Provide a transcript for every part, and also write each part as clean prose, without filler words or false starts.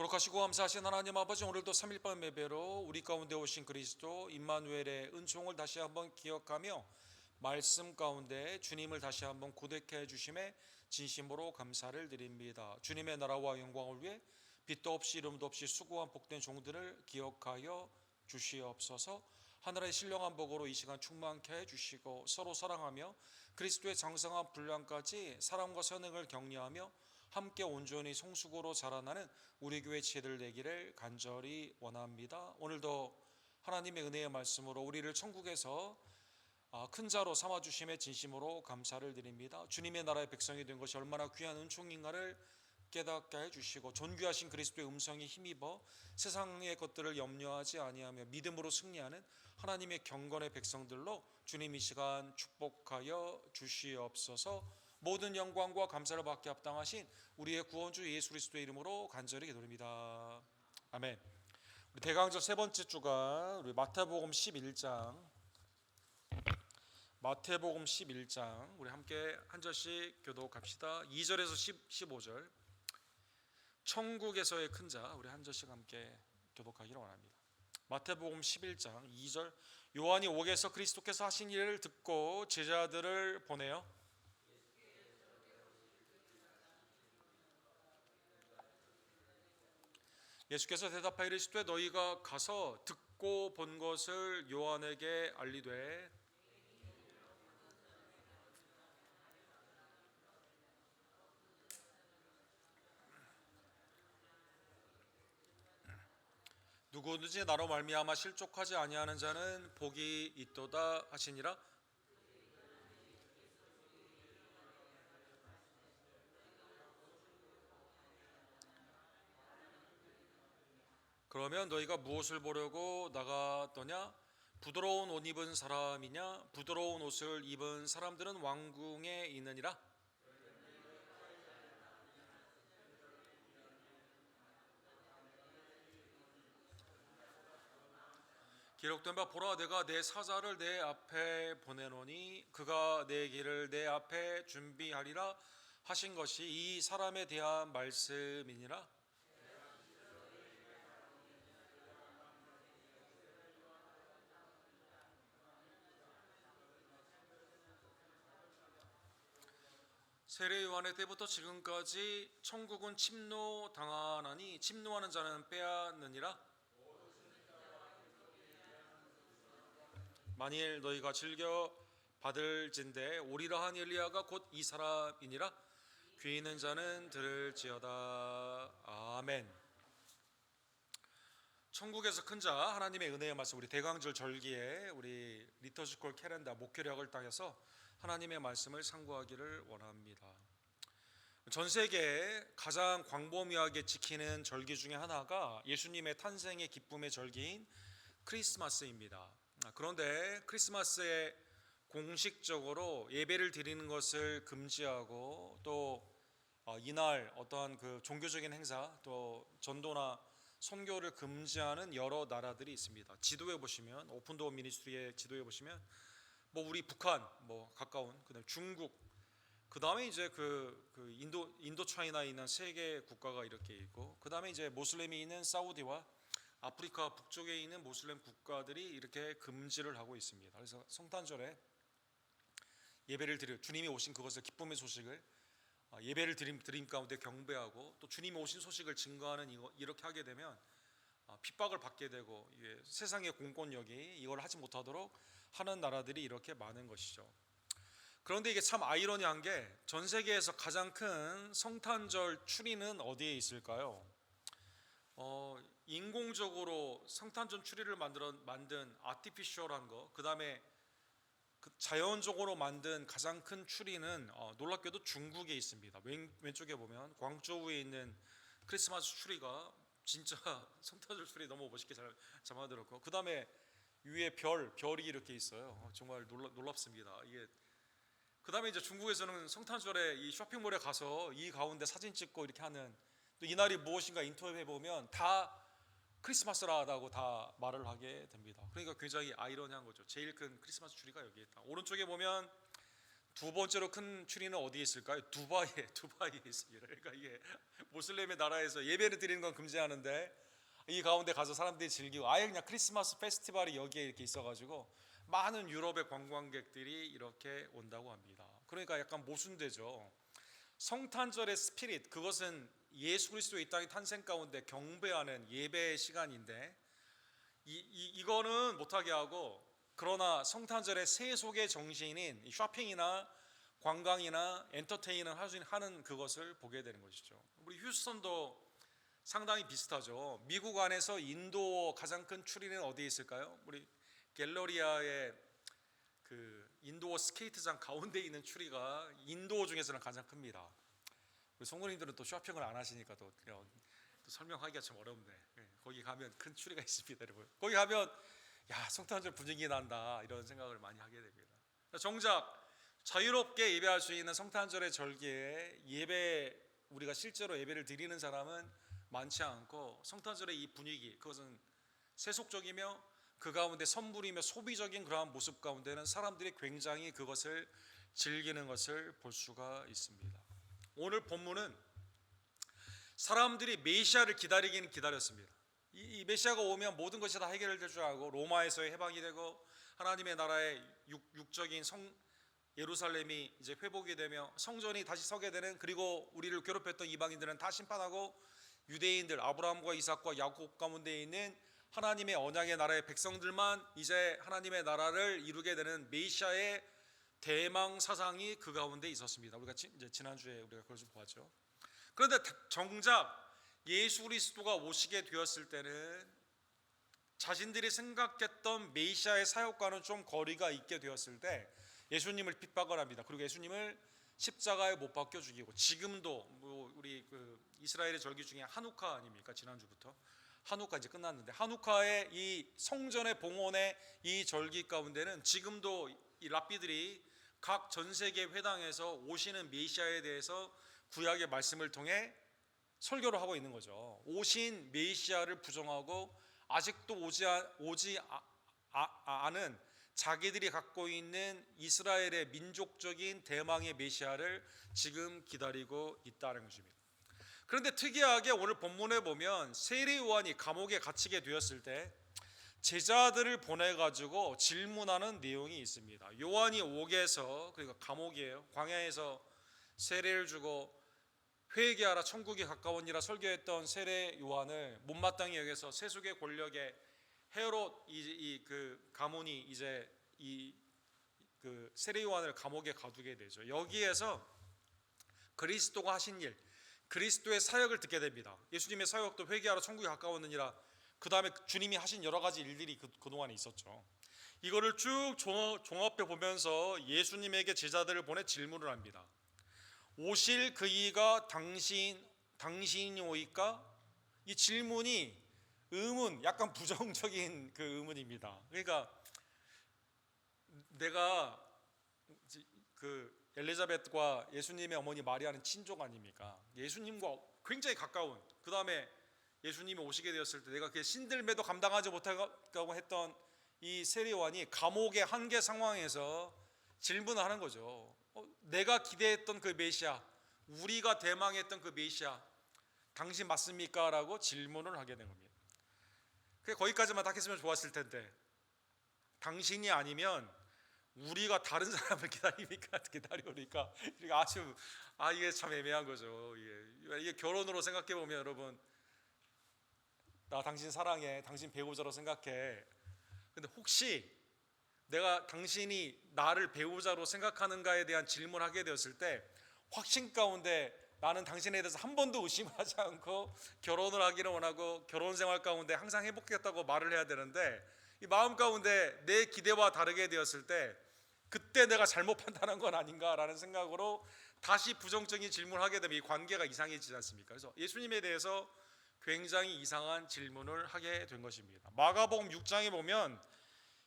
거룩하시고 감사하신 하나님 아버지, 오늘도 3일반 예배로 우리 가운데 오신 그리스도 임마누엘의 은총을 다시 한번 기억하며 말씀 가운데 주님을 다시 한번 고백해 주심에 진심으로 감사를 드립니다. 주님의 나라와 영광을 위해 빛도 없이 이름도 없이 수고한 복된 종들을 기억하여 주시옵소서. 하늘의 신령한 복으로 이 시간 충만케 해주시고 서로 사랑하며 그리스도의 장성한 분량까지 사랑과 선행을 격려하며 함께 온전히 성숙으로 자라나는 우리 교회 지혜들 되기를 간절히 원합니다. 오늘도 하나님의 은혜의 말씀으로 우리를 천국에서 큰 자로 삼아주심에 진심으로 감사를 드립니다. 주님의 나라의 백성이 된 것이 얼마나 귀한 은총인가를 깨닫게 해주시고 존귀하신 그리스도의 음성에 힘입어 세상의 것들을 염려하지 아니하며 믿음으로 승리하는 하나님의 경건의 백성들로 주님 이 시간 축복하여 주시옵소서. 모든 영광과 감사를 받게 합당하신 우리의 구원주 예수 그리스도의 이름으로 간절히 기도드립니다. 아멘. 우리 대강절 세 번째 주가 우리 마태복음 11장 우리 함께 한 절씩 교독합시다. 2절에서 15절 천국에서의 큰 자, 우리 한 절씩 함께 교독하기를 원합니다. 마태복음 11장 2절. 요한이 옥에서 그리스도께서 하신 일을 듣고 제자들을 보내어 예수께서 대답하여 이르시되 너희가 가서 듣고 본 것을 요한에게 알리되 누구든지 나로 말미암아 실족하지 아니하는 자는 복이 있도다 하시니라. 그러면 너희가 무엇을 보려고 나갔더냐? 부드러운 옷 입은 사람이냐? 부드러운 옷을 입은 사람들은 왕궁에 있느니라. 기록된 바 보라, 내가 내 사자를 내 앞에 보내노니 그가 내 길을 내 앞에 준비하리라 하신 것이 이 사람에 대한 말씀이니라. 세례 요한의 때부터 지금까지 천국은 침노당하나니 침노하는 자는 빼앗느니라. 만일 너희가 즐겨 받을진대 오리라 한 엘리야가 곧 이 사람이니라. 귀 있는 자는 들을지어다. 아멘. 천국에서 큰 자, 하나님의 은혜의 말씀, 우리 대강절 절기에 우리 리터시컬 캐렌다 목회력을 따라서 하나님의 말씀을 상고하기를 원합니다. 전 세계에 가장 광범위하게 지키는 절기 중에 하나가 예수님의 탄생의 기쁨의 절기인 크리스마스입니다. 그런데 크리스마스에 공식적으로 예배를 드리는 것을 금지하고 또 이날 어떠한 그 종교적인 행사 또 전도나 선교를 금지하는 여러 나라들이 있습니다. 지도에 보시면 오픈도어 미니스트리의 지도에 보시면 뭐 우리 북한 뭐 가까운 그다음에 중국 그다음에 이제 그 인도 차이나에 있는 세 개 국가가 이렇게 있고 그다음에 이제 모슬렘이 있는 사우디와 아프리카 북쪽에 있는 모슬렘 국가들이 이렇게 금지를 하고 있습니다. 그래서 성탄절에 예배를 드려 주님이 오신 그것을 기쁨의 소식을 예배를 드림 가운데 경배하고 또 주님이 오신 소식을 증거하는 이렇게 하게 되면 핍박을 받게 되고 세상의 공권력이 이걸 하지 못하도록 하는 나라들이 이렇게 많은 것이죠. 그런데 이게 참 아이러니한 게 전 세계에서 가장 큰 성탄절 추리는 어디에 있을까요? 인공적으로 성탄절 추리를 만든 아티피셜한 거, 그 다음에 자연적으로 만든 가장 큰 추리는 놀랍게도 중국에 있습니다. 왼쪽에 보면 광저우에 있는 크리스마스 추리가 진짜 성탄절 추리 너무 멋있게 잘 만들었고 그 다음에 위에 별이 이렇게 있어요. 정말 놀랍습니다. 이게 그 다음에 이제 중국에서는 성탄절에 이 쇼핑몰에 가서 이 가운데 사진 찍고 이렇게 하는 또 이날이 무엇인가 인터뷰해 보면 다 크리스마스라고 다 말을 하게 됩니다. 그러니까 굉장히 아이러니한 거죠. 제일 큰 크리스마스 추리가 여기에 있다. 오른쪽에 보면 두 번째로 큰 추리는 어디에 있을까요? 두바이에 있습니다. 그러니까 이게 모슬렘의 나라에서 예배를 드리는 건 금지하는데 이 가운데 가서 사람들이 즐기고 아예 그냥 크리스마스 페스티벌이 여기에 이렇게 있어가지고 많은 유럽의 관광객들이 이렇게 온다고 합니다. 그러니까 약간 모순되죠. 성탄절의 스피릿, 그것은 예수 그리스도의 이 땅의 탄생 가운데 경배하는 예배의 시간인데 이거는 못하게 하고, 그러나 성탄절의 세속의 정신인 쇼핑이나 관광이나 엔터테인을 하는 그것을 보게 되는 것이죠. 우리 휴스턴도 상당히 비슷하죠. 미국 안에서 인도 가장 큰 추리는 어디에 있을까요? 우리 갤러리아의 그 인도어 스케이트장 가운데 있는 추리가 인도 중에서는 가장 큽니다. 우리 성도님들은 또 쇼핑을 안 하시니까 또 설명하기가 좀 어렵네. 거기 가면 큰 추리가 있습니다, 여러분. 거기 가면 야, 성탄절 분위기 난다 이런 생각을 많이 하게 됩니다. 정작 자유롭게 예배할 수 있는 성탄절의 절기에 우리가 실제로 예배를 드리는 사람은 많지 않고, 성탄절의 이 분위기, 그것은 세속적이며 그 가운데 선물이며 소비적인 그러한 모습 가운데는 사람들이 굉장히 그것을 즐기는 것을 볼 수가 있습니다. 오늘 본문은 사람들이 메시아를 기다리긴 기다렸습니다. 이 메시아가 오면 모든 것이 다 해결될 줄 알고 로마에서의 해방이 되고 하나님의 나라의 육적인 예루살렘이 이제 회복이 되며 성전이 다시 서게 되는, 그리고 우리를 괴롭혔던 이방인들은 다 심판하고 유대인들 아브라함과 이삭과 야곱 가운데 있는 하나님의 언약의 나라의 백성들만 이제 하나님의 나라를 이루게 되는 메시아의 대망 사상이 그 가운데 있었습니다. 우리가 이제 지난주에 우리가 그걸 좀 보았죠. 그런데 정작 예수 그리스도가 오시게 되었을 때는 자신들이 생각했던 메시아의 사역과는 좀 거리가 있게 되었을 때 예수님을 핍박을 합니다. 그리고 예수님을 십자가에 못 박혀 죽이고, 지금도 우리 이스라엘의 절기 중에 한우카 아닙니까? 지난주부터 한우카 이제 끝났는데, 한우카의 이 성전의 봉헌의 이 절기 가운데는 지금도 이 랍비들이 각 전 세계 회당에서 오시는 메시아에 대해서 구약의 말씀을 통해 설교를 하고 있는 거죠. 오신 메시아를 부정하고 아직도 오지 않은 자기들이 갖고 있는 이스라엘의 민족적인 대망의 메시아를 지금 기다리고 있다는 것입니다. 그런데 특이하게 오늘 본문에 보면 세례 요한이 감옥에 갇히게 되었을 때 제자들을 보내 가지고 질문하는 내용이 있습니다. 요한이 옥에서, 그러니까 감옥이에요, 광야에서 세례를 주고 회개하라 천국이 가까우니라 설교했던 세례 요한을 못마땅히 여기서 세속의 권력의 헤롯 그 가문이 이제 그 세례 요한을 감옥에 가두게 되죠. 여기에서 그리스도가 하신 일, 그리스도의 사역을 듣게 됩니다. 예수님의 사역도 회개하라 천국이 가까웠느니라, 그 다음에 주님이 하신 여러 가지 일들이 그동안에 있었죠. 이거를 쭉 종합해 보면서 예수님에게 제자들을 보내 질문을 합니다. 오실 그 이가 당신이 오이까? 이 질문이 약간 부정적인 그 의문입니다. 그러니까 내가 그 엘리자벳과 예수님의 어머니 마리아는 친족 아닙니까? 예수님과 굉장히 가까운, 그 다음에 예수님이 오시게 되었을 때 내가 그 신들매도 감당하지 못하고 했던 이 세례 요한이 감옥의 한계 상황에서 질문을 하는 거죠. 내가 기대했던 그 메시아, 우리가 대망했던 그 메시아, 당신 맞습니까? 라고 질문을 하게 된 겁니다. 거기까지만 딱 했으면 좋았을 텐데, 당신이 아니면 우리가 다른 사람을 기다리니까 이게 참 애매한 거죠. 이게 결혼으로 생각해 보면, 여러분, 나 당신 사랑해, 당신 배우자로 생각해. 근데 혹시 내가 당신이 나를 배우자로 생각하는가에 대한 질문을 하게 되었을 때 확신 가운데 나는 당신에 대해서 한 번도 의심을 하지 않고 결혼을 하기를 원하고 결혼 생활 가운데 항상 행복했다고 말을 해야 되는데, 이 마음 가운데 내 기대와 다르게 되었을 때 그때 내가 잘못 판단한 건 아닌가라는 생각으로 다시 부정적인 질문을 하게 되면 이 관계가 이상해지지 않습니까? 그래서 예수님에 대해서 굉장히 이상한 질문을 하게 된 것입니다. 마가복음 6장에 보면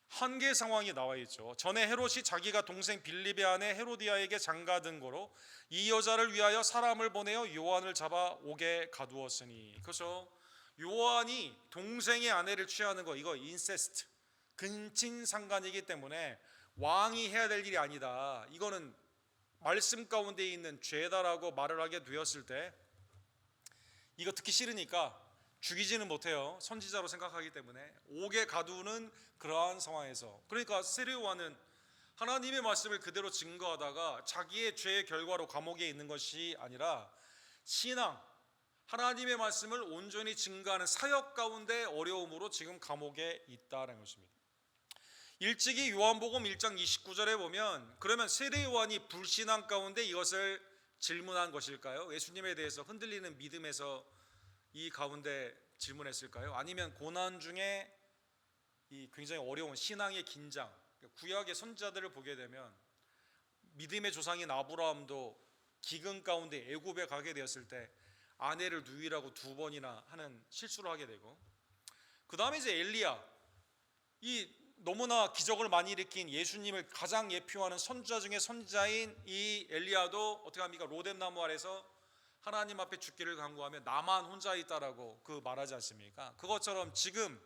한계 상황이 나와 있죠. 전에 헤롯이 자기가 동생 빌립의 아내 헤로디아에게 장가든 거로 이 여자를 위하여 사람을 보내어 요한을 잡아 옥에 가두었으니. 그래서 요한이 동생의 아내를 취하는 거, 이거 인세스트, 근친상간이기 때문에 왕이 해야 될 일이 아니다. 이거는 말씀 가운데 있는 죄다라고 말을 하게 되었을 때 이거 듣기 싫으니까 죽이지는 못해요. 선지자로 생각하기 때문에 옥에 가두는 그러한 상황에서, 그러니까 세례 요한은 하나님의 말씀을 그대로 증거하다가 자기의 죄의 결과로 감옥에 있는 것이 아니라 신앙, 하나님의 말씀을 온전히 증거하는 사역 가운데 어려움으로 지금 감옥에 있다는 것입니다. 일찍이 요한복음 1장 29절에 보면, 그러면 세례 요한이 불신앙 가운데 이것을 질문한 것일까요? 예수님에 대해서 흔들리는 믿음에서 이 가운데 질문했을까요? 아니면 고난 중에 이 굉장히 어려운 신앙의 긴장, 구약의 선지자들을 보게 되면 믿음의 조상인 아브라함도 기근 가운데 애굽에 가게 되었을 때 아내를 누이라고 2번이나 하는 실수를 하게 되고, 그 다음에 이제 엘리야, 이 너무나 기적을 많이 일으킨 예수님을 가장 예표하는 선지자 중에 선지자인 이 엘리야도 어떻게 합니까? 로뎀나무 아래서 하나님 앞에 죽기를 간구하며 나만 혼자 있다라고 그 말하지 않습니까? 그것처럼 지금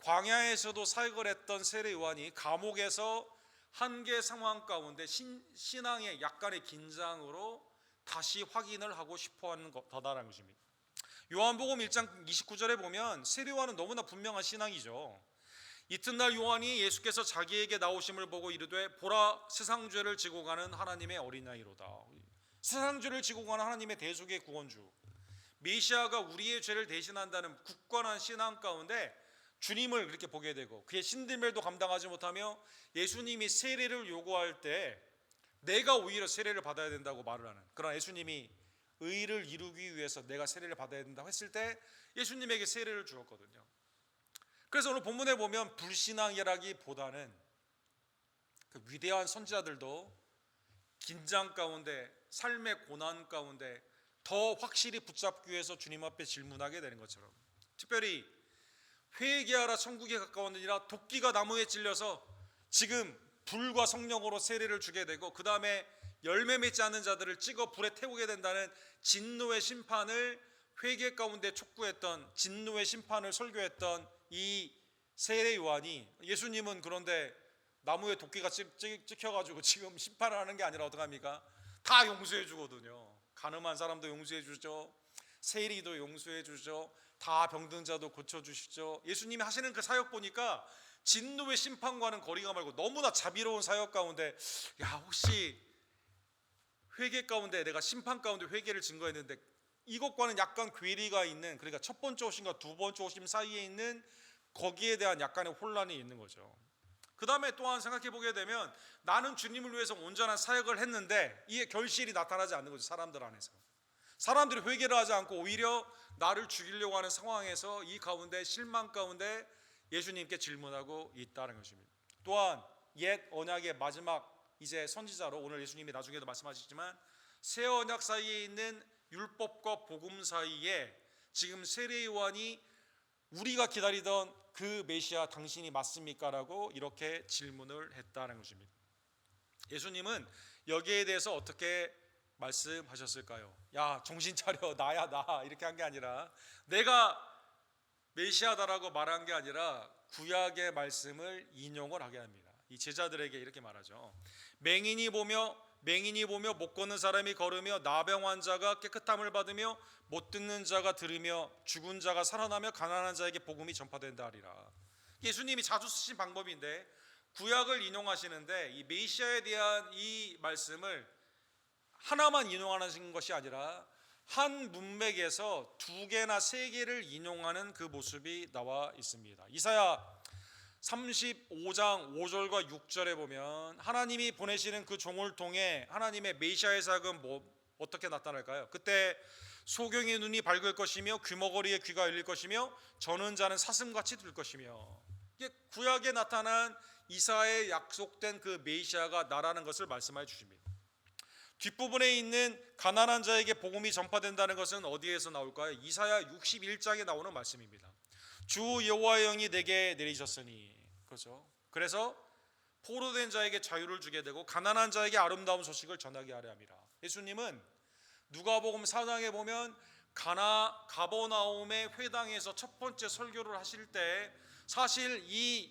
광야에서도 사역을 했던 세례 요한이 감옥에서 한계 상황 가운데 신앙의 약간의 긴장으로 다시 확인을 하고 싶어하는 거다라는 것입니다. 요한복음 1장 29절에 보면 세례 요한은 너무나 분명한 신앙이죠. 이튿날 요한이 예수께서 자기에게 나오심을 보고 이르되 보라, 세상 죄를 지고 가는 하나님의 어린 양이로다. 세상 죄를 지고 가는 하나님의 대속의 구원주, 메시아가 우리의 죄를 대신한다는 굳건한 신앙 가운데 주님을 그렇게 보게 되고, 그의 신들매도 감당하지 못하며 예수님이 세례를 요구할 때 내가 오히려 세례를 받아야 된다고 말을 하는, 그러나 예수님이 의를 이루기 위해서 내가 세례를 받아야 된다고 했을 때 예수님에게 세례를 주었거든요. 그래서 오늘 본문에 보면 불신앙이라기보다는 그 위대한 선지자들도 긴장 가운데, 삶의 고난 가운데 더 확실히 붙잡기 위해서 주님 앞에 질문하게 되는 것처럼, 특별히 회개하라 천국에 가까웠느니라, 도끼가 나무에 찔려서 지금 불과 성령으로 세례를 주게 되고 그 다음에 열매 맺지 않는 자들을 찍어 불에 태우게 된다는 진노의 심판을 회개 가운데 촉구했던, 진노의 심판을 설교했던 이 세례 요한이, 예수님은 그런데 나무에 도끼가 찍혀가지고 지금 심판을 하는 게 아니라 어떡합니까? 다 용서해 주거든요. 가늠한 사람도 용서해 주죠. 세리도 용서해 주죠. 다 병든 자도 고쳐주시죠. 예수님이 하시는 그 사역 보니까 진노의 심판과는 거리가 멀고 너무나 자비로운 사역 가운데, 야, 혹시 회개 가운데 내가 심판 가운데 회개를 증거했는데 이것과는 약간 괴리가 있는, 그러니까 첫 번째 오심과 두 번째 오심 사이에 있는 거기에 대한 약간의 혼란이 있는 거죠. 그 다음에 또한 생각해 보게 되면 나는 주님을 위해서 온전한 사역을 했는데 이게 결실이 나타나지 않는 거죠. 사람들 안에서 사람들이 회개를 하지 않고 오히려 나를 죽이려고 하는 상황에서 이 가운데 실망 가운데 예수님께 질문하고 있다는 것입니다. 또한 옛 언약의 마지막 이제 선지자로, 오늘 예수님이 나중에도 말씀하시지만 새 언약 사이에 있는 율법과 복음 사이에 지금 세례 요한이 우리가 기다리던 그 메시아 당신이 맞습니까? 라고 이렇게 질문을 했다는 것입니다. 예수님은 여기에 대해서 어떻게 말씀하셨을까요? 야, 정신 차려, 나야 나, 이렇게 한 게 아니라, 내가 메시아다라고 말한 게 아니라 구약의 말씀을 인용을 하게 합니다. 이 제자들에게 이렇게 말하죠. 맹인이 보며 못 걷는 사람이 걸으며 나병 환자가 깨끗함을 받으며 못 듣는 자가 들으며 죽은 자가 살아나며 가난한 자에게 복음이 전파된다 하리라. 예수님이 자주 쓰신 방법인데 구약을 인용하시는데 이 메시아에 대한 이 말씀을 하나만 인용하는 것이 아니라 한 문맥에서 2개나 3개를 인용하는 그 모습이 나와 있습니다. 이사야 35장 5절과 6절에 보면 하나님이 보내시는 그 종을 통해 하나님의 메시아의 사역은 어떻게 나타날까요? 그때 소경의 눈이 밝을 것이며 귀머거리의 귀가 열릴 것이며 저는 자는 사슴같이 들 것이며, 이게 구약에 나타난 이사야에 약속된 그 메시아가 나라는 것을 말씀해 주십니다. 뒷부분에 있는 가난한 자에게 복음이 전파된다는 것은 어디에서 나올까요? 이사야 61장에 나오는 말씀입니다. 주 여호와의 영이 내게 내리셨으니, 그렇죠? 그래서 포로된 자에게 자유를 주게 되고 가난한 자에게 아름다운 소식을 전하게 하려 함이라. 예수님은 누가복음 4장에 보면 가버나움의 회당에서 첫 번째 설교를 하실 때 사실 이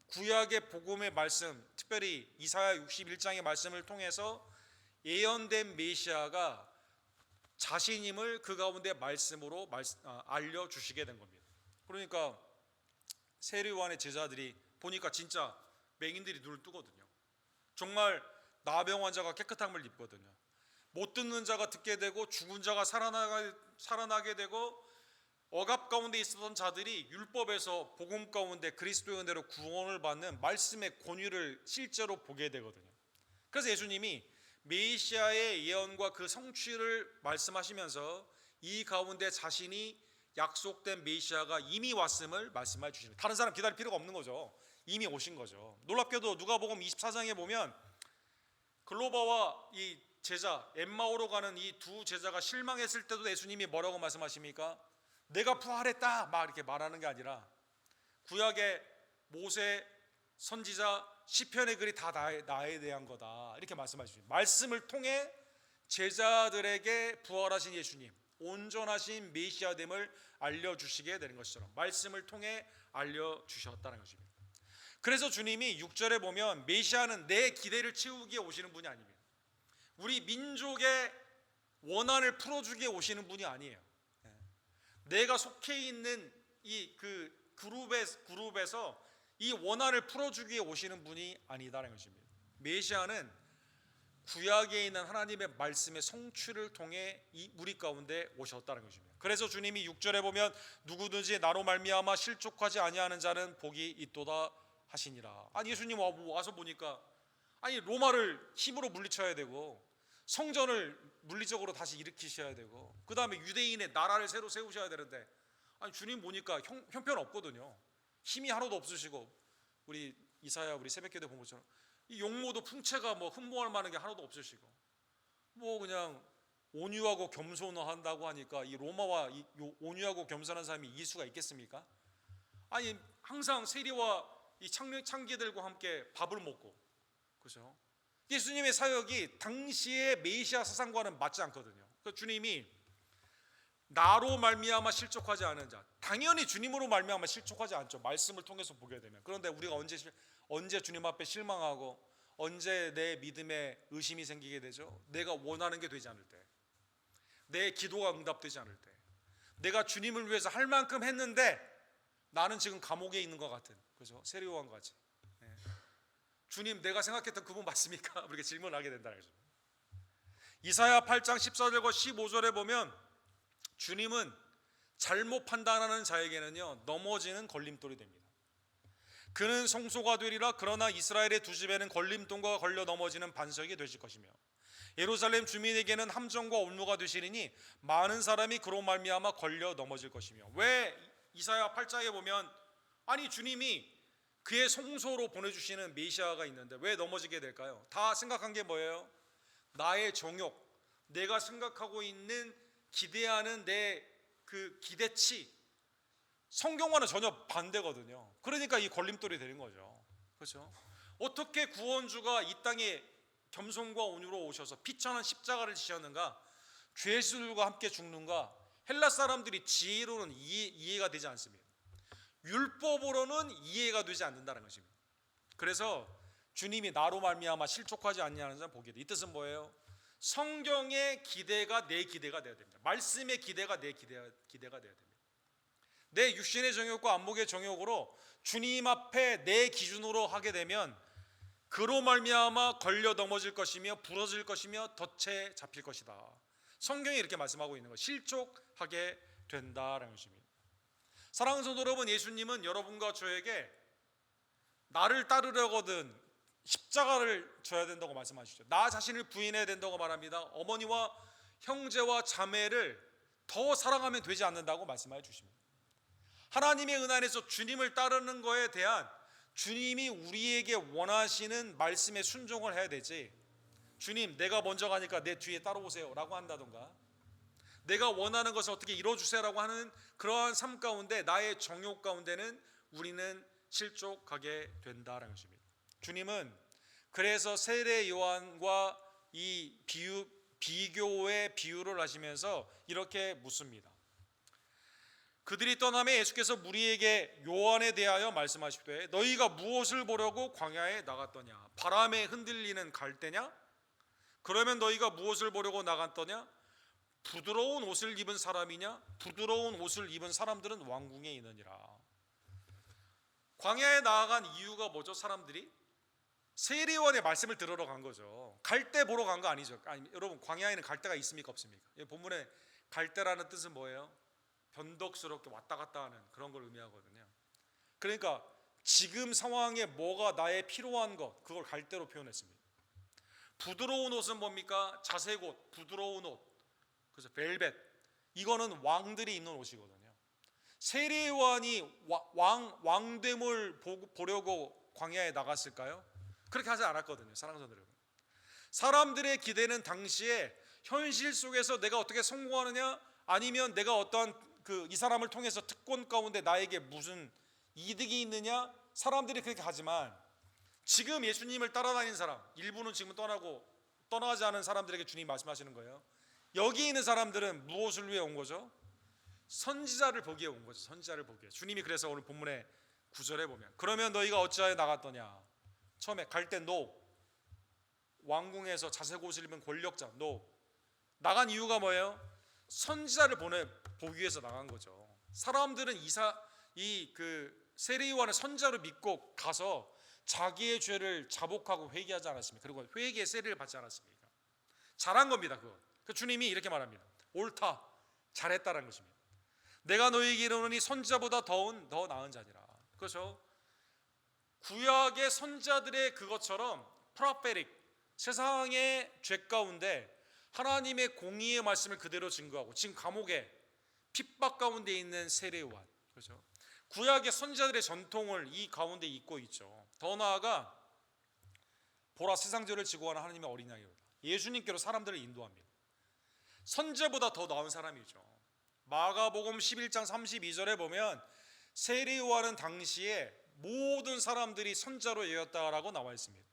구약의 복음의 말씀, 특별히 이사야 61장의 말씀을 통해서 예언된 메시아가 자신임을 그 가운데 말씀으로 알려주시게 된 겁니다. 그러니까 세례요한의 제자들이 보니까 진짜 맹인들이 눈을 뜨거든요. 정말 나병 환자가 깨끗한 물 입거든요. 못 듣는 자가 듣게 되고 죽은 자가 살아나게 되고 억압 가운데 있었던 자들이 율법에서 복음 가운데 그리스도의 은혜로 구원을 받는 말씀의 권위를 실제로 보게 되거든요. 그래서 예수님이 메시아의 예언과 그 성취를 말씀하시면서 이 가운데 자신이 약속된 메시아가 이미 왔음을 말씀해 주시는, 다른 사람 기다릴 필요가 없는 거죠. 이미 오신 거죠. 놀랍게도 누가복음 24장에 보면 글로바와 이 제자 엠마오로 가는 이 두 제자가 실망했을 때도 예수님이 뭐라고 말씀하십니까? 내가 부활했다 막 이렇게 말하는 게 아니라 구약의 모세, 선지자, 시편의 글이 다 나에 대한 거다 이렇게 말씀하시죠. 말씀을 통해 제자들에게 부활하신 예수님, 온전하신 메시아됨을 알려주시게 되는 것처럼 말씀을 통해 알려주셨다는 것입니다. 그래서 주님이 6절에 보면 메시아는 내 기대를 채우기에 오시는 분이 아닙니다. 우리 민족의 원한을 풀어주기에 오시는 분이 아니에요. 내가 속해 있는 이 그 그룹에서 이 원한을 풀어주기에 오시는 분이 아니다라는 것입니다. 메시아는 구약에 있는 하나님의 말씀의 성취를 통해 이 우리 가운데 오셨다는 것입니다. 그래서 주님이 6절에 보면 누구든지 나로 말미암아 실족하지 아니하는 자는 복이 있도다 하시니라. 아니 예수님 와서 보니까 아니 로마를 힘으로 물리쳐야 되고 성전을 물리적으로 다시 일으키셔야 되고 그 다음에 유대인의 나라를 새로 세우셔야 되는데 아니 주님 보니까 형편없거든요. 힘이 하나도 없으시고 우리 이사야 우리 새벽기도 본 것처럼 이 용모도 풍채가 뭐 흠모할 만한 게 하나도 없으시고 뭐 그냥 온유하고 겸손한다고 하니까 이 로마와 이 온유하고 겸손한 사람이 이수가 있겠습니까? 아니 항상 세리와 이 창기들과 함께 밥을 먹고 그렇죠? 예수님의 사역이 당시의 메시아 사상과는 맞지 않거든요. 그러니까 주님이 나로 말미암아 실족하지 않은 자, 당연히 주님으로 말미암아 실족하지 않죠. 말씀을 통해서 보게 되면. 그런데 우리가 언제 주님 앞에 실망하고 언제 내 믿음에 의심이 생기게 되죠? 내가 원하는 게 되지 않을 때, 내 기도가 응답되지 않을 때, 내가 주님을 위해서 할 만큼 했는데 나는 지금 감옥에 있는 것 같은, 그죠? 세례요한 같이. 주님 내가 생각했던 그분 맞습니까? 이렇게 질문하게 된다는 거죠. 이사야 8장 14절과 15절에 보면 주님은 잘못 판단하는 자에게는요 넘어지는 걸림돌이 됩니다. 그는 성소가 되리라. 그러나 이스라엘의 두 집에는 걸림돌과 걸려 넘어지는 반석이 되실 것이며 예루살렘 주민에게는 함정과 온누가 되시리니 많은 사람이 그로 말미암아 걸려 넘어질 것이며. 왜 이사야 8장에 보면 아니 주님이 그의 성소로 보내주시는 메시아가 있는데 왜 넘어지게 될까요? 다 생각한 게 뭐예요? 나의 정욕, 내가 생각하고 있는 기대하는 내 그 기대치, 성경과는 전혀 반대거든요. 그러니까 이 걸림돌이 되는 거죠. 그렇죠? 어떻게 구원주가 이 땅에 겸손과 온유로 오셔서 피천한 십자가를 지셨는가? 죄수들과 함께 죽는가? 헬라 사람들이 지혜로는 이해가 되지 않습니다. 율법으로는 이해가 되지 않는다는 것입니다. 그래서 주님이 나로 말미암아 실족하지 않냐는 자는 복이 있다. 이 뜻은 뭐예요? 성경의 기대가 내 기대가 되어야 됩니다. 말씀의 기대가 내 기대가 되어야 됩니다. 내 육신의 정욕과 안목의 정욕으로 주님 앞에 내 기준으로 하게 되면 그로 말미암아 걸려 넘어질 것이며 부러질 것이며 덫에 잡힐 것이다. 성경이 이렇게 말씀하고 있는 것, 실족하게 된다라는 것입니다. 사랑하는 성도 여러분, 예수님은 여러분과 저에게 나를 따르려거든 십자가를 져야 된다고 말씀하시죠. 나 자신을 부인해야 된다고 말합니다. 어머니와 형제와 자매를 더 사랑하면 되지 않는다고 말씀해 주십니다. 하나님의 은혜 안에서 주님을 따르는 것에 대한 주님이 우리에게 원하시는 말씀에 순종을 해야 되지, 주님 내가 먼저 가니까 내 뒤에 따라오세요 라고 한다던가, 내가 원하는 것을 어떻게 이루어주세요 라고 하는 그러한 삶 가운데 나의 정욕 가운데는 우리는 실족하게 된다는 것입니다. 주님은 그래서 세례 요한과 이 비교의 비유를 하시면서 이렇게 묻습니다. 그들이 떠나매 예수께서 무리에게 요한에 대하여 말씀하시되 너희가 무엇을 보려고 광야에 나갔더냐? 바람에 흔들리는 갈대냐? 그러면 너희가 무엇을 보려고 나갔더냐? 부드러운 옷을 입은 사람이냐? 부드러운 옷을 입은 사람들은 왕궁에 있느니라. 광야에 나아간 이유가 뭐죠? 사람들이 세리요한의 말씀을 들으러 간 거죠. 갈대 보러 간 거 아니죠. 아니, 여러분, 광야에는 갈대가 있습니까 없습니까? 본문에 갈대라는 뜻은 뭐예요? 변덕스럽게 왔다 갔다 하는 그런 걸 의미하거든요. 그러니까 지금 상황에 뭐가 나의 필요한 것, 그걸 갈대로 표현했습니다. 부드러운 옷은 뭡니까? 자색 옷, 부드러운 옷. 그래서 벨벳. 이거는 왕들이 입는 옷이거든요. 세리요한이 왕됨을 보려고 광야에 나갔을까요? 그렇게 하지 않았거든요. 사랑하는 여러분, 사람들의 기대는 당시에 현실 속에서 내가 어떻게 성공하느냐, 아니면 내가 어떠한 이 사람을 통해서 특권 가운데 나에게 무슨 이득이 있느냐, 사람들이 그렇게 하지만 지금 예수님을 따라다니는 사람, 일부는 지금 떠나지 않은 사람들에게 주님 말씀하시는 거예요. 여기 있는 사람들은 무엇을 위해 온 거죠? 선지자를 보기에 온 거죠. 선지자를 보기에. 주님이 그래서 오늘 본문의 9절에 보면, 그러면 너희가 어찌하여 나갔더냐? 처음에 갈 때 노, 왕궁에서 자색 옷을 입은 권력자 노. 나간 이유가 뭐예요? 선지자를 보기 위해서 나간 거죠. 사람들은 세리요한을 선지자로 믿고 가서 자기의 죄를 자복하고 회개하지 않았습니까? 그리고 회개의 세례를 받지 않았습니까? 잘한 겁니다. 그 주님이 이렇게 말합니다. 옳다, 잘했다라는 것입니다. 내가 너희에게 이르노니 선지자보다 더 나은 자니라. 그렇죠? 구약의 선지자들의 그것처럼 프로페릭, 세상의 죄 가운데 하나님의 공의의 말씀을 그대로 증거하고 지금 감옥에 핍박 가운데 있는 세례요한, 그렇죠? 구약의 선지자들의 전통을 이 가운데 잇고 있죠. 더 나아가 보라, 세상 죄를 지고 가는 하나님의 어린 양이로다. 예수님께로 사람들을 인도합니다. 선지자보다 더 나은 사람이죠. 마가복음 11장 32절에 보면 세례요한은 당시에 모든 사람들이 선지자로 여겼다라고 나와 있습니다.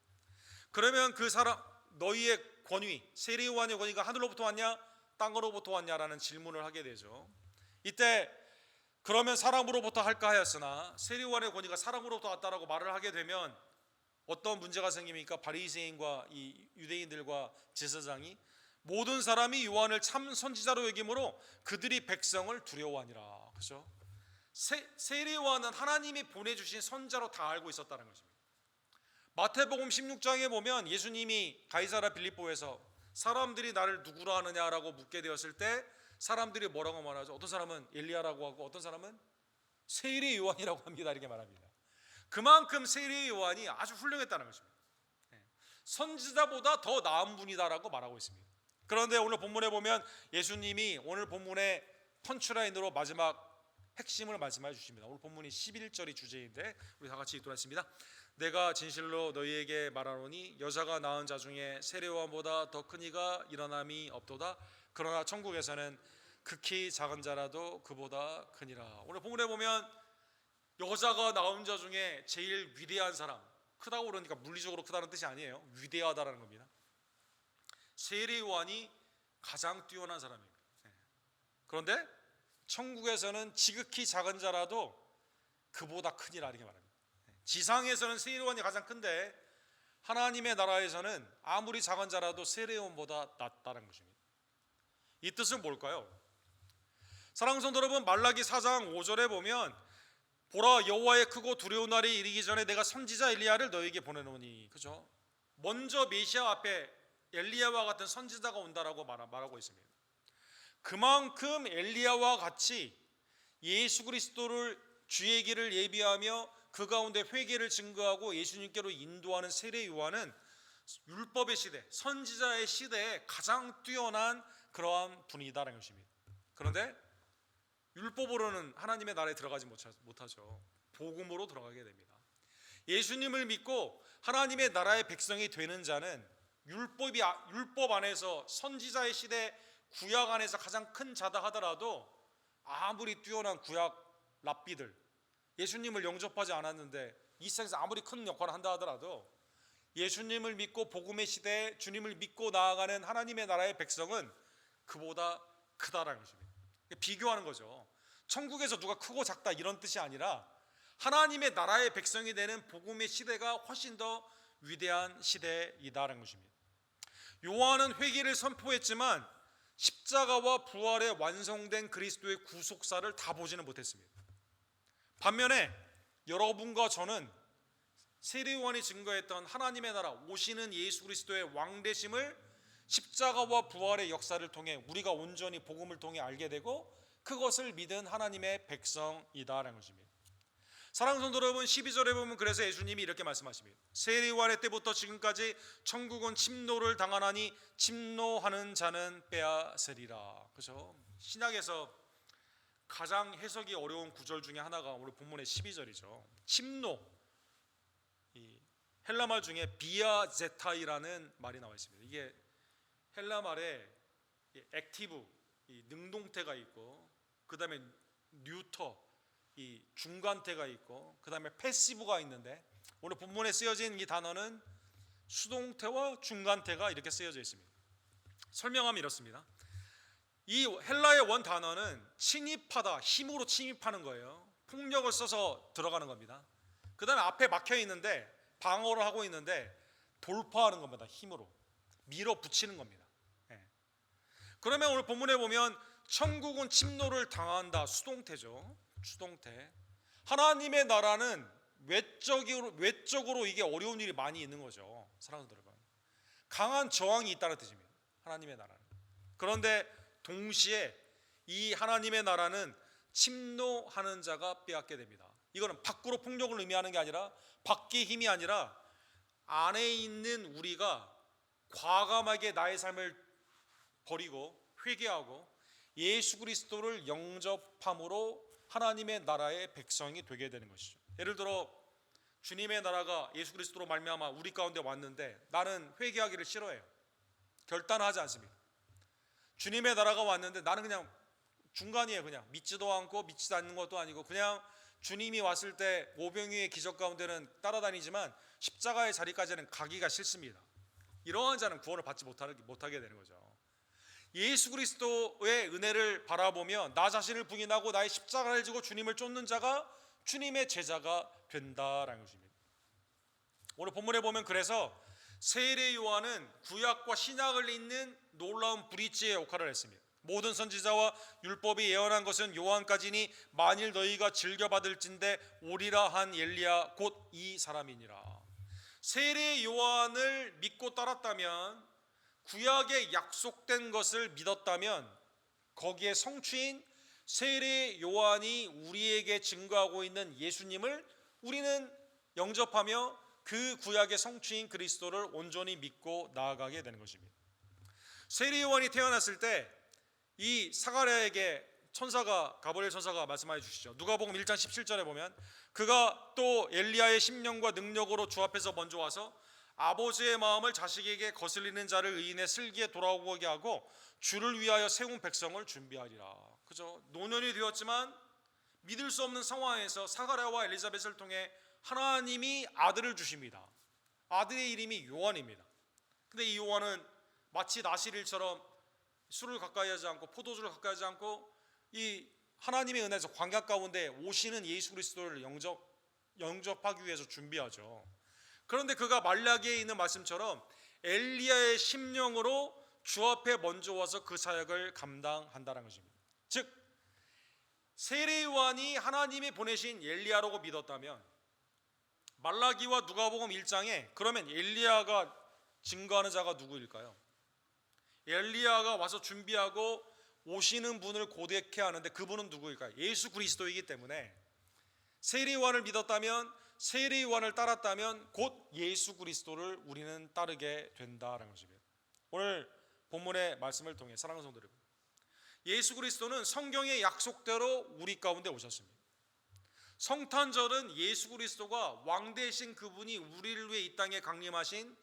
그러면 그 사람, 너희의 권위, 세례요한의 권위가 하늘로부터 왔냐 땅으로부터 왔냐라는 질문을 하게 되죠. 이때 그러면 사람으로부터 할까 하였으나 세례요한의 권위가 사람으로부터 왔다라고 말을 하게 되면 어떤 문제가 생깁니까? 바리새인과 이 유대인들과 제사장이 모든 사람이 요한을 참 선지자로 여김으로 그들이 백성을 두려워하니라. 그렇죠? 세례요한은 하나님이 보내주신 선지자로 다 알고 있었다는 것입니다. 마태복음 16장에 보면 예수님이 가이사랴 빌립보에서 사람들이 나를 누구라 하느냐라고 묻게 되었을 때 사람들이 뭐라고 말하죠? 어떤 사람은 엘리야라고 하고 어떤 사람은 세례요한이라고 합니다. 이렇게 말합니다. 그만큼 세례요한이 아주 훌륭했다는 것입니다. 선지자보다 더 나은 분이다라고 말하고 있습니다. 그런데 오늘 본문에 보면 예수님이 오늘 본문의 펀치라인으로 마지막 핵심을 말씀해 주십니다. 오늘 본문이 11절이 주제인데 우리 다 같이 읽도록 하겠습니다. 내가 진실로 너희에게 말하노니 여자가 낳은 자 중에 세례요한보다 더 큰 이가 일어남이 없도다. 그러나 천국에서는 극히 작은 자라도 그보다 크니라. 오늘 본문에 보면 여자가 낳은 자 중에 제일 위대한 사람, 크다고 그러니까 물리적으로 크다는 뜻이 아니에요. 위대하다라는 겁니다. 세례요한이 가장 뛰어난 사람입니다. 그런데 천국에서는 지극히 작은 자라도 그보다 크니라 이렇게 말합니다. 지상에서는 세례요한이 가장 큰데 하나님의 나라에서는 아무리 작은 자라도 세례요한보다 낫다는 것입니다. 이 뜻은 뭘까요? 사랑하는 성도 여러분, 말라기 4장 5절에 보면 보라, 여호와의 크고 두려운 날이 이르기 전에 내가 선지자 엘리야를 너에게 보내노니, 그죠? 먼저 메시아 앞에 엘리야와 같은 선지자가 온다라고 말하고 있습니다. 그만큼 엘리야와 같이 예수 그리스도를 주의 길을 예비하며 그 가운데 회개를 증거하고 예수님께로 인도하는 세례 요한은 율법의 시대, 선지자의 시대에 가장 뛰어난 그러한 분이다라는 것입니다. 그런데 율법으로는 하나님의 나라에 들어가지 못하죠. 복음으로 들어가게 됩니다. 예수님을 믿고 하나님의 나라의 백성이 되는 자는 율법 안에서 선지자의 시대 구약 안에서 가장 큰 자다 하더라도 아무리 뛰어난 구약 랍비들, 예수님을 영접하지 않았는데 이 세상에서 아무리 큰 역할을 한다 하더라도 예수님을 믿고 복음의 시대에 주님을 믿고 나아가는 하나님의 나라의 백성은 그보다 크다라는 것입니다. 비교하는 거죠. 천국에서 누가 크고 작다 이런 뜻이 아니라 하나님의 나라의 백성이 되는 복음의 시대가 훨씬 더 위대한 시대이다라는 것입니다. 요한은 회개를 선포했지만 십자가와 부활에 완성된 그리스도의 구속사를 다 보지는 못했습니다. 반면에 여러분과 저는 세례요한이 증거했던 하나님의 나라 오시는 예수 그리스도의 왕되심을 십자가와 부활의 역사를 통해 우리가 온전히 복음을 통해 알게 되고 그것을 믿은 하나님의 백성이다라는 것입니다. 사랑하는 성도 여러분, 12절에 보면 그래서 예수님이 이렇게 말씀하십니다. 세례요한의 때부터 지금까지 천국은 침노를 당하나니 침노하는 자는 빼앗으리라. 그죠? 신약에서 가장 해석이 어려운 구절 중에 하나가 오늘 본문의 12절이죠. 침노, 이 헬라말 중에 비아제타이라는 말이 나와 있습니다. 이게 헬라말에 액티브, 이 능동태가 있고, 그 다음에 뉴터, 이 중간태가 있고, 그 다음에 패시브가 있는데, 오늘 본문에 쓰여진 이 단어는 수동태와 중간태가 이렇게 쓰여져 있습니다. 설명하면 이렇습니다. 이 헬라의 원 단어는 침입하다, 힘으로 침입하는 거예요. 폭력을 써서 들어가는 겁니다. 그 다음에 앞에 막혀 있는데, 방어를 하고 있는데 돌파하는 겁니다. 힘으로 밀어붙이는 겁니다. 그러면 오늘 본문에 보면 천국은 침노를 당한다, 수동태죠. 수동태. 하나님의 나라는 외적으로 이게 어려운 일이 많이 있는 거죠. 사랑하는 여러분, 강한 저항이 있다는 뜻입니다. 하나님의 나라는. 그런데 동시에 이 하나님의 나라는 침노하는 자가 빼앗게 됩니다. 이거는 밖으로 폭력을 의미하는 게 아니라, 밖의 힘이 아니라 안에 있는 우리가 과감하게 나의 삶을 버리고 회개하고 예수 그리스도를 영접함으로 하나님의 나라의 백성이 되게 되는 것이죠. 예를 들어 주님의 나라가 예수 그리스도로 말미암아 우리 가운데 왔는데 나는 회개하기를 싫어해요. 결단하지 않습니다. 주님의 나라가 왔는데 나는 그냥 중간이에요. 그냥 믿지도 않고 믿지 않는 것도 아니고, 그냥 주님이 왔을 때 오병이의 기적 가운데는 따라다니지만 십자가의 자리까지는 가기가 싫습니다. 이러한 자는 구원을 받지 못하게 되는 거죠. 예수 그리스도의 은혜를 바라보며 나 자신을 부인하고 나의 십자가를 지고 주님을 쫓는 자가 주님의 제자가 된다라는 것입니다. 오늘 본문에 보면 그래서 세례 요한은 구약과 신약을 잇는 놀라운 브릿지의 역할을 했습니다. 모든 선지자와 율법이 예언한 것은 요한까지니 만일 너희가 즐겨받을진대 오리라 한 엘리야 곧 이 사람이니라. 세례 요한을 믿고 따랐다면, 구약에 약속된 것을 믿었다면, 거기에 성취인 세례 요한이 우리에게 증거하고 있는 예수님을 우리는 영접하며 그 구약의 성취인 그리스도를 온전히 믿고 나아가게 되는 것입니다. 세례 요한이 태어났을 때 이 사가랴에게 가브리엘 천사가 말씀해 주시죠. 누가복음 1장 17절에 보면 그가 또 엘리야의 심령과 능력으로 주 앞에서 먼저 와서 아버지의 마음을 자식에게 거슬리는 자를 의인의 슬기에 돌아오게 하고 주를 위하여 세운 백성을 준비하리라. 그죠? 노년이 되었지만 믿을 수 없는 상황에서 사가랴와 엘리사벳을 통해 하나님이 아들을 주십니다. 아들의 이름이 요한입니다. 근데 이 요한은 마치 나실일처럼 술을 가까이 하지 않고 포도주를 가까이 하지 않고 이 하나님의 은혜에서 광야 가운데 오시는 예수 그리스도를 영접하기 위해서 준비하죠. 그런데 그가 말라기에 있는 말씀처럼 엘리야의 심령으로 주 앞에 먼저 와서 그 사역을 감당한다는 것입니다. 즉 세례 요한이 하나님이 보내신 엘리야라고 믿었다면, 말라기와 누가복음 1장에 그러면 엘리야가 증거하는 자가 누구일까요? 엘리야가 와서 준비하고 오시는 분을 고대케 하는데 그분은 누구일까요? 예수 그리스도이기 때문에 세례 요한을 믿었다면, 세례 요한을 따랐다면 곧 예수 그리스도를 우리는 따르게 된다라는 것입니다. 오늘 본문의 말씀을 통해 사랑하는 성도 여러분, 예수 그리스도는 성경의 약속대로 우리 가운데 오셨습니다. 성탄절은 예수 그리스도가 왕 되신 그분이 우리를 위해 이 땅에 강림하신,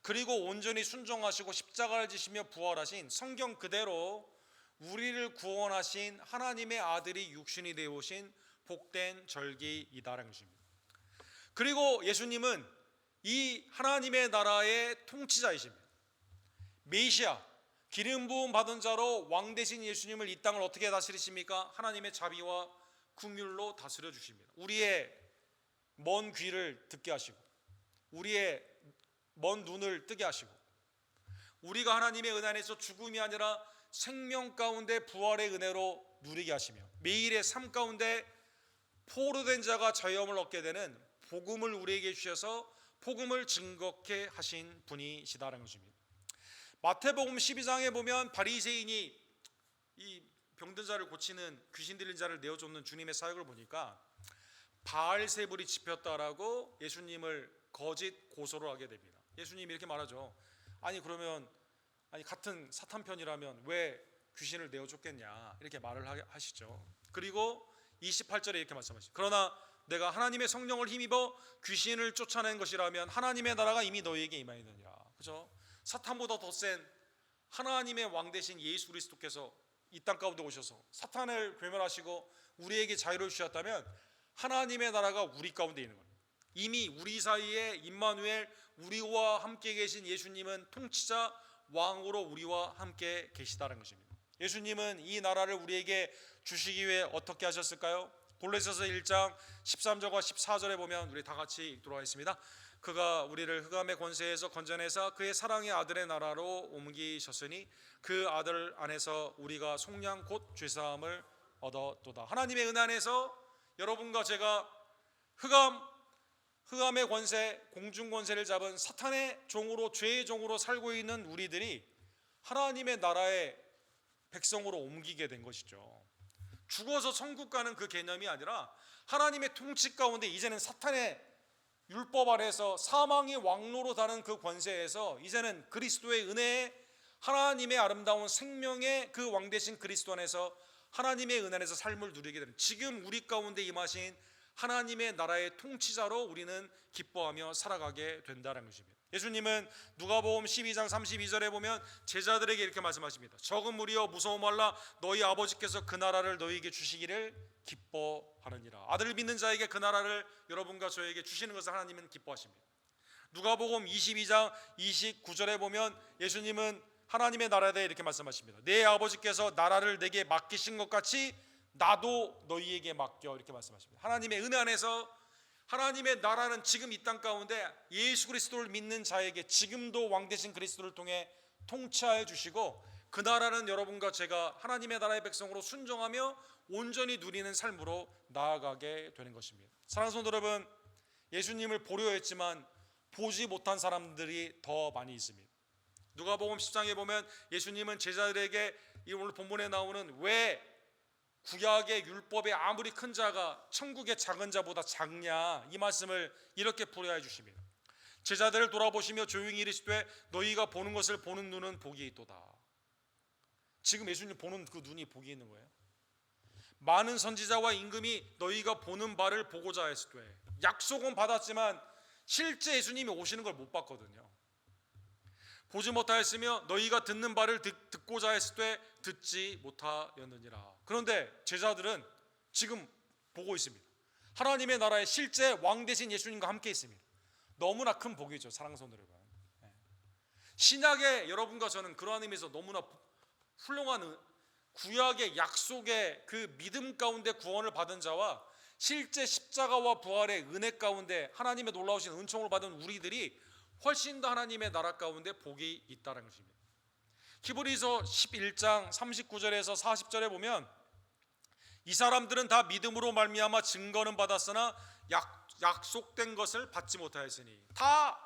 그리고 온전히 순종하시고 십자가를 지시며 부활하신, 성경 그대로 우리를 구원하신 하나님의 아들이 육신이 되어 오신 복된 절기이다라는 것입니다. 그리고 예수님은 이 하나님의 나라의 통치자이십니다. 메시아, 기름 부음 받은 자로 왕 되신 예수님을 이 땅을 어떻게 다스리십니까? 하나님의 자비와 긍휼로 다스려 주십니다. 우리의 먼 귀를 듣게 하시고 우리의 먼 눈을 뜨게 하시고 우리가 하나님의 은혜 안에서 죽음이 아니라 생명 가운데 부활의 은혜로 누리게 하시며 매일의 삶 가운데 포로된 자가 자유함을 얻게 되는 복음을 우리에게 주셔서 복음을 증거케 하신 분이시다라는 것입니다. 마태복음 12장에 보면 바리새인이 이 병든 자를 고치는, 귀신 들린 자를 내어쫓는 주님의 사역을 보니까 바알세불이 집혔다라고 예수님을 거짓 고소를 하게 됩니다. 예수님이 이렇게 말하죠. 그러면 같은 사탄 편이라면 왜 귀신을 내어쫓겠냐, 이렇게 말을 하시죠. 그리고 28절에 이렇게 말씀하시죠. 그러나 내가 하나님의 성령을 힘입어 귀신을 쫓아낸 것이라면 하나님의 나라가 이미 너희에게 임하였느니라. 그죠? 사탄보다 더 센 하나님의 왕 대신 예수 그리스도께서 이 땅 가운데 오셔서 사탄을 괴멸하시고 우리에게 자유를 주셨다면 하나님의 나라가 우리 가운데 있는 겁니다. 이미 우리 사이에 임마누엘, 우리와 함께 계신 예수님은 통치자 왕으로 우리와 함께 계시다는 것입니다. 예수님은 이 나라를 우리에게 주시기 위해 어떻게 하셨을까요? 골로새서 1장 13절과 14절에 보면 우리 다 같이 읽도록 하겠습니다. 그가 우리를 흑암의 권세에서 건져내사 그의 사랑의 아들의 나라로 옮기셨으니 그 아들 안에서 우리가 속량 곧 죄사함을 얻었도다. 하나님의 은혜 안에서 여러분과 제가 흑암의 권세, 공중 권세를 잡은 사탄의 종으로, 죄의 종으로 살고 있는 우리들이 하나님의 나라의 백성으로 옮기게 된 것이죠. 죽어서 천국 가는 그 개념이 아니라 하나님의 통치 가운데 이제는 사탄의 율법 아래에서 사망의 왕로로 다는 그 권세에서 이제는 그리스도의 은혜에 하나님의 아름다운 생명의 그 왕 되신 그리스도 안에서 하나님의 은혜 안에서 삶을 누리게 되는, 지금 우리 가운데 임하신 하나님의 나라의 통치자로 우리는 기뻐하며 살아가게 된다는 것입니다. 예수님은 누가복음 12장 32절에 보면 제자들에게 이렇게 말씀하십니다. 적은 무리여 무서워 말라. 너희 아버지께서 그 나라를 너희에게 주시기를 기뻐하느니라. 아들을 믿는 자에게 그 나라를 여러분과 저에게 주시는 것을 하나님은 기뻐하십니다. 누가복음 22장 29절에 보면 예수님은 하나님의 나라에 대해 이렇게 말씀하십니다. 내 아버지께서 나라를 내게 맡기신 것 같이 나도 너희에게 맡겨, 이렇게 말씀하십니다. 하나님의 은혜 안에서 하나님의 나라는 지금 이 땅 가운데 예수 그리스도를 믿는 자에게 지금도 왕 되신 그리스도를 통해 통치하여 주시고, 그 나라는 여러분과 제가 하나님의 나라의 백성으로 순종하며 온전히 누리는 삶으로 나아가게 되는 것입니다. 사랑하는 성도 여러분, 예수님을 보려 했지만 보지 못한 사람들이 더 많이 있습니다. 누가복음 10장에 보면 예수님은 제자들에게, 이 오늘 본문에 나오는 왜 구약의 율법에 아무리 큰 자가 천국의 작은 자보다 작냐, 이 말씀을 이렇게 풀어야 주십니다. 제자들을 돌아보시며 조용히 이르시되 너희가 보는 것을 보는 눈은 복이 있도다. 지금 예수님 보는 그 눈이 복이 있는 거예요. 많은 선지자와 임금이 너희가 보는 바를 보고자 했을 때, 약속은 받았지만 실제 예수님이 오시는 걸 못 봤거든요. 보지 못하였으며 너희가 듣는 바를 듣고자 했을 때 듣지 못하였느니라. 그런데 제자들은 지금 보고 있습니다. 하나님의 나라에 실제 왕 되신 예수님과 함께 있습니다. 너무나 큰 복이죠, 사랑하는 성도 여러분. 신약의 여러분과 저는 그러한 의미에서 너무나 훌륭한 구약의 약속의 그 믿음 가운데 구원을 받은 자와 실제 십자가와 부활의 은혜 가운데 하나님의 놀라우신 은총을 받은 우리들이 훨씬 더 하나님의 나라 가운데 복이 있다는 것입니다. 히브리서 11장 39절에서 40절에 보면 이 사람들은 다 믿음으로 말미암아 증거는 받았으나 약속된 것을 받지 못하였으니, 다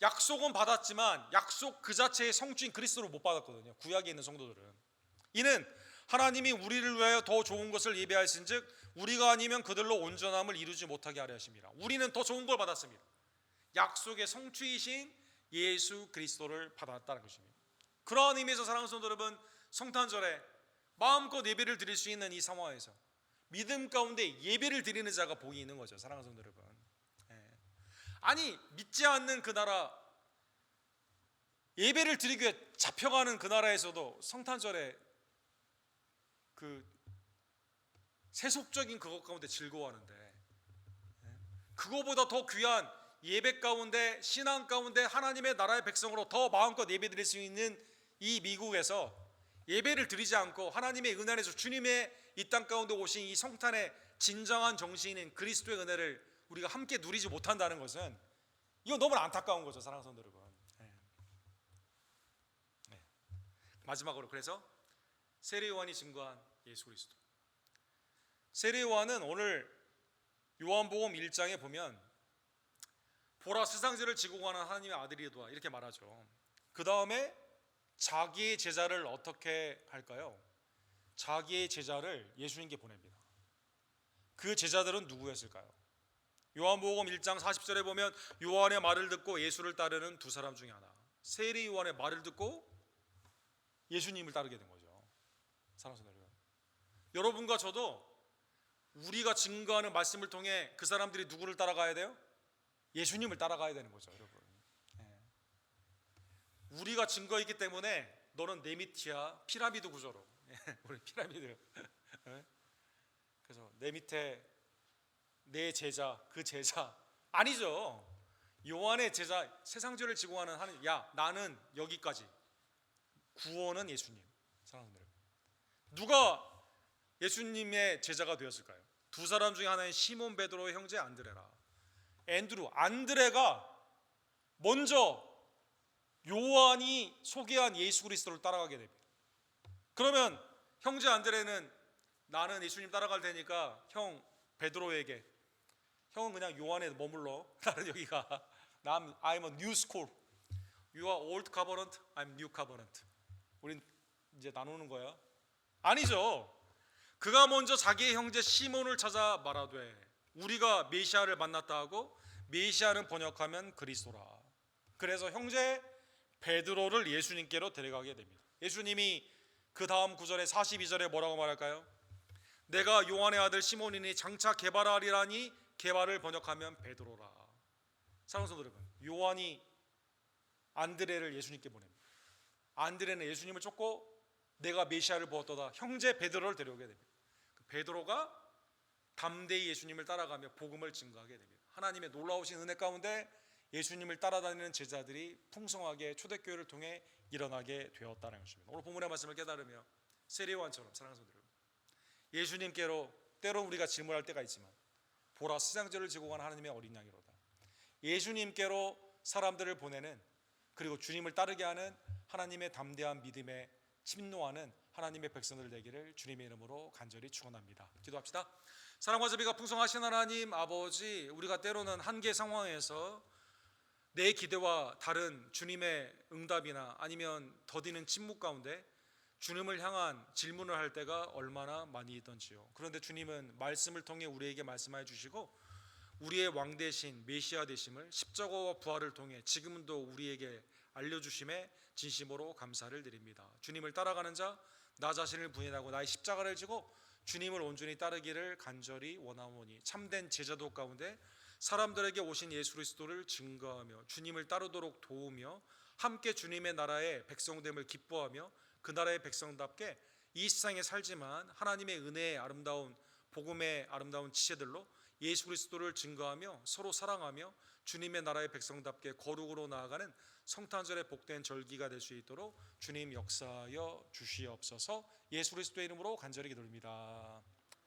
약속은 받았지만 약속 그 자체의 성취인 그리스도를 못 받았거든요, 구약에 있는 성도들은. 이는 하나님이 우리를 위하여 더 좋은 것을 예비하신즉 우리가 아니면 그들로 온전함을 이루지 못하게 하려 하심이라. 우리는 더 좋은 걸 받았습니다. 약속의 성취이신 예수 그리스도를 받았다는 것입니다. 그러한 의미에서 사랑하는 성도 여러분, 성탄절에 마음껏 예배를 드릴 수 있는 이 상황에서 믿음 가운데 예배를 드리는 자가 복이 있는 거죠, 사랑하는 성도 여러분. 아니, 믿지 않는 그 나라, 예배를 드리기 위해 잡혀가는 그 나라에서도 성탄절에 그 세속적인 그것 가운데 즐거워하는데, 그거보다 더 귀한 예배 가운데, 신앙 가운데 하나님의 나라의 백성으로 더 마음껏 예배 드릴 수 있는 이 미국에서 예배를 드리지 않고 하나님의 은혜 안에서 주님의 이 땅 가운데 오신 이 성탄의 진정한 정신인 그리스도의 은혜를 우리가 함께 누리지 못한다는 것은, 이거 너무 안타까운 거죠, 사랑하는 성도 여러분. 마지막으로 그래서 세례 요한이 증거한 예수 그리스도. 세례 요한은 오늘 요한복음 1장에 보면 보라 세상죄를 지고 가는 하나님의 아들이도다 이렇게 말하죠. 그 다음에 자기의 제자를 어떻게 할까요? 자기의 제자를 예수님께 보냅니다. 그 제자들은 누구였을까요? 요한복음 1장 40절에 보면 요한의 말을 듣고 예수를 따르는 두 사람 중에 하나, 세례 요한의 말을 듣고 예수님을 따르게 된 거죠. 사랑하는 여러분, 여러분과 저도 우리가 증거하는 말씀을 통해 그 사람들이 누구를 따라가야 돼요? 예수님을 따라가야 되는 거죠, 여러분. 우리가 증거했기 때문에 너는 내 밑이야. 피라미드 구조로. 우리 피라미드. 그래서 내 밑에 내 제자, 그 제자 아니죠. 요한의 제자, 세상 죄를 지고 가는 하나님. 야, 나는 여기까지. 구원은 예수님. 사랑하는 여러분, 누가 예수님의 제자가 되었을까요? 두 사람 중에 하나인 시몬 베드로의 형제 안드레라. 안드레가 먼저 요한이 소개한 예수 그리스도를 따라가게 됩니다. 그러면 형제 안드레는 나는 예수님 따라갈 테니까 형 베드로에게, 형은 그냥 요한에 머물러. 나는 여기가 I'm a new school. You are old covenant, I'm new covenant. 우린 이제 나누는 거야. 아니죠. 그가 먼저 자기의 형제 시몬을 찾아 말하되 우리가 메시아를 만났다 하고, 메시아는 번역하면 그리스도라. 그래서 형제 베드로를 예수님께로 데려가게 됩니다. 예수님이 그 다음 구절에 42절에 뭐라고 말할까요? 내가 요한의 아들 시몬이니 장차 게바라리라니, 게바를 번역하면 베드로라. 사랑하는 여러분, 요한이 안드레를 예수님께 보냅니다. 안드레는 예수님을 쫓고 내가 메시아를 보았도다 형제 베드로를 데려오게 됩니다. 베드로가 담대히 예수님을 따라가며 복음을 증거하게 됩니다. 하나님의 놀라우신 은혜 가운데 예수님을 따라다니는 제자들이 풍성하게 초대교회를 통해 일어나게 되었다는 것입니다. 오늘 본문의 말씀을 깨달으며 세례 요한처럼, 사랑하는 성도 여러분, 예수님께로 때로 우리가 질문할 때가 있지만 보라 세상죄를 지고 가는 하나님의 어린 양이로다. 예수님께로 사람들을 보내는, 그리고 주님을 따르게 하는 하나님의 담대한 믿음에 침노하는 하나님의 백성들 되기를 주님의 이름으로 간절히 축원합니다. 기도합시다. 사랑과 자비가 풍성하신 하나님 아버지, 우리가 때로는 한계 상황에서 내 기대와 다른 주님의 응답이나 아니면 더디는 침묵 가운데 주님을 향한 질문을 할 때가 얼마나 많이 있던지요. 그런데 주님은 말씀을 통해 우리에게 말씀해 주시고 우리의 왕 대신 메시아 되심을 십자가와 부활을 통해 지금도 우리에게 알려주심에 진심으로 감사를 드립니다. 주님을 따라가는 자, 나 자신을 부인하고 나의 십자가를 지고 주님을 온전히 따르기를 간절히 원하오니, 참된 제자도 가운데 사람들에게 오신 예수 그리스도를 증거하며 주님을 따르도록 도우며 함께 주님의 나라의 백성됨을 기뻐하며 그 나라의 백성답게 이 세상에 살지만 하나님의 은혜의 아름다운 복음의 아름다운 지체들로 예수 그리스도를 증거하며 서로 사랑하며 주님의 나라의 백성답게 거룩으로 나아가는 성탄절의 복된 절기가 될 수 있도록 주님 역사하여 주시옵소서. 예수 그리스도의 이름으로 간절히 기도드립니다.